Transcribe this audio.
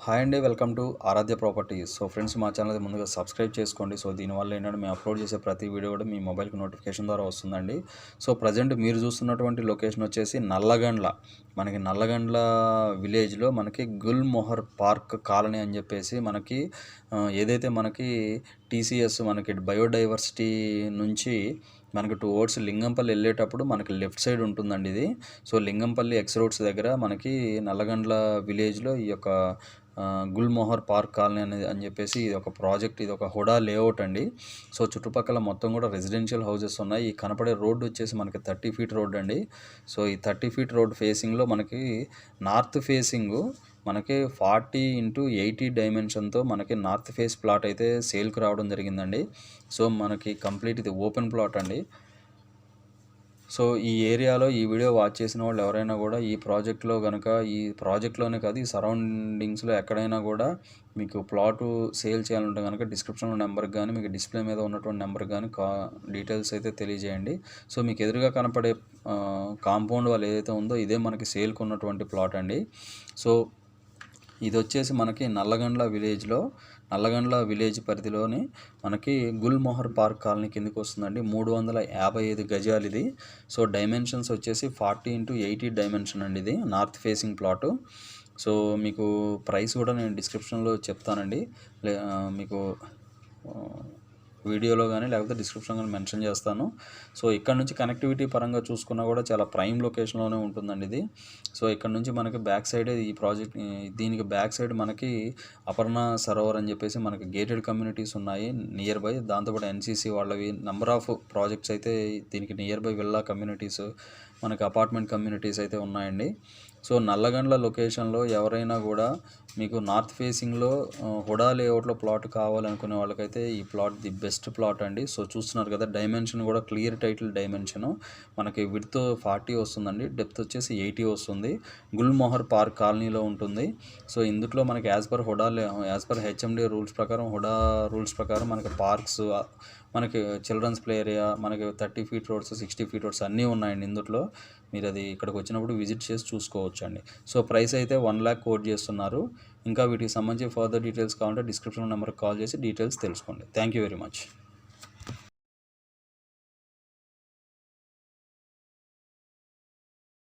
Hi అండి, welcome to Aaradhya properties. So friends, మా channel ముందుగా సబ్స్క్రైబ్ చేసుకోండి. సో దీనివల్ల ఏంటంటే మేము అప్లోడ్ చేసే ప్రతి వీడియో కూడా మీ మొబైల్కి నోటిఫికేషన్ ద్వారా వస్తుందండి. సో ప్రజెంట్ మీరు చూస్తున్నటువంటి లొకేషన్ వచ్చేసి నల్లగండ్ల. మనకి నల్లగండ్ల విలేజ్లో మనకి గుల్ మొహర్ పార్క్ కాలనీ అని చెప్పేసి మనకి ఏదైతే మనకి టీసీఎస్ మనకి బయోడైవర్సిటీ నుంచి మనకి 2 రోడ్స్ లింగంపల్లి వెళ్ళేటప్పుడు మనకి లెఫ్ట్ సైడ్ ఉంటుందండి ఇది. సో లింగంపల్లి ఎక్స్ రోడ్స్ దగ్గర మనకి నల్లగండ్ల విలేజ్లో ఈ యొక్క గుల్మోహర్ పార్క్ కాలనీ అనేది అని చెప్పేసి ఇది ఒక ప్రాజెక్ట్, ఇది ఒక హుడా లేఅవుట్ అండి. సో చుట్టుపక్కల మొత్తం కూడా రెసిడెన్షియల్ హౌసెస్ ఉన్నాయి. ఈ కనపడే రోడ్డు వచ్చేసి మనకి 30 ఫీట్ రోడ్ అండి. సో ఈ 30 ఫీట్ రోడ్ ఫేసింగ్లో మనకి నార్త్ ఫేసింగ్ మనకి 40x80 డైమెన్షన్తో మనకి నార్త్ ఫేస్ ప్లాట్ అయితే సేల్కి రావడం జరిగిందండి. సో మనకి కంప్లీట్ ఇది ఓపెన్ ప్లాట్ అండి. సో ఈ ఏరియాలో ఈ వీడియో వాచ్ చేసిన వాళ్ళు ఎవరైనా కూడా ఈ ప్రాజెక్ట్లో కనుక ఈ ప్రాజెక్ట్లోనే కాదు ఈ సరౌండింగ్స్లో ఎక్కడైనా కూడా మీకు ప్లాటు సేల్ చేయాలంటే కనుక డిస్క్రిప్షన్లో నెంబర్కి కానీ మీకు డిస్ప్లే మీద ఉన్నటువంటి నెంబర్కి కానీ డీటెయిల్స్ అయితే తెలియజేయండి. సో మీకు ఎదురుగా కనపడే కాంపౌండ్ వాళ్ళు ఏదైతే ఉందో ఇదే మనకి సేల్కి ఉన్నటువంటి ప్లాట్ అండి. సో ఇది వచ్చేసి మనకి నల్లగండ్ల విలేజ్ పరిధిలోని మనకి గుల్మోహర్ పార్క్ కాలనీ కిందకి వస్తుందండి. 355 గజాలు ఇది. సో డైమెన్షన్స్ వచ్చేసి 40x80 డైమెన్షన్ అండి. ఇది నార్త్ ఫేసింగ్ ప్లాటు. సో మీకు ప్రైస్ కూడా నేను డిస్క్రిప్షన్లో చెప్తానండి, మీకు వీడియోలో కానీ లేకపోతే డిస్క్రిప్షన్ కానీ మెన్షన్ చేస్తాను. సో ఇక్కడ నుంచి కనెక్టివిటీ పరంగా చూసుకున్నా కూడా చాలా ప్రైమ్ లొకేషన్లోనే ఉంటుందండి ఇది. సో ఇక్కడ నుంచి మనకి బ్యాక్ సైడ్ ఈ ప్రాజెక్ట్, దీనికి బ్యాక్ సైడ్ మనకి అపర్ణ సరోవర్ అని చెప్పేసి మనకి గేటెడ్ కమ్యూనిటీస్ ఉన్నాయి నియర్ బై. దాంతోపాటు ఎన్సీసీ వాళ్ళవి నెంబర్ ఆఫ్ ప్రాజెక్ట్స్ అయితే దీనికి నియర్ బై విల్లా కమ్యూనిటీస్, మనకి అపార్ట్మెంట్ కమ్యూనిటీస్ అయితే ఉన్నాయండి. సో నల్లగండ్ల లొకేషన్లో ఎవరైనా కూడా మీకు నార్త్ ఫేసింగ్లో హుడా లేఅవుట్లో ప్లాట్ కావాలనుకునే వాళ్ళకైతే ఈ ప్లాట్ ది బెస్ట్ ప్లాట్ అండి. సో చూస్తున్నారు కదా, డైమెన్షన్ కూడా క్లియర్ టైటిల్ డైమెన్షను. మనకి విడ్త్ 40 వస్తుందండి, డెప్త్ వచ్చేసి 80 వస్తుంది. గుల్మోహర్ పార్క్ కాలనీలో ఉంటుంది. సో ఇందులో మనకి యాజ్ పర్ హెచ్ఎండి రూల్స్ ప్రకారం, హుడా రూల్స్ ప్రకారం మనకి పార్క్స్, మనకి చిల్డ్రన్స్ ప్లే ఏరియా, మనకి 30 ఫీట్ రోడ్స్, 60 ఫీట్ రోడ్స్ అన్నీ ఉన్నాయండి ఇందులో. మీరు అది ఇక్కడికి వచ్చినప్పుడు విజిట్ చేసి చూసుకోవచ్చు అండి. సో ప్రైస్ అయితే 1 lakh కోట్ చేస్తున్నారు. ఇంకా వీటికి సంబంధించి ఫర్దర్ డీటెయిల్స్ కావాలంటే డిస్క్రిప్షన్ నెంబర్కి కాల్ చేసి డీటెయిల్స్ తెలుసుకోండి. Thank you very much.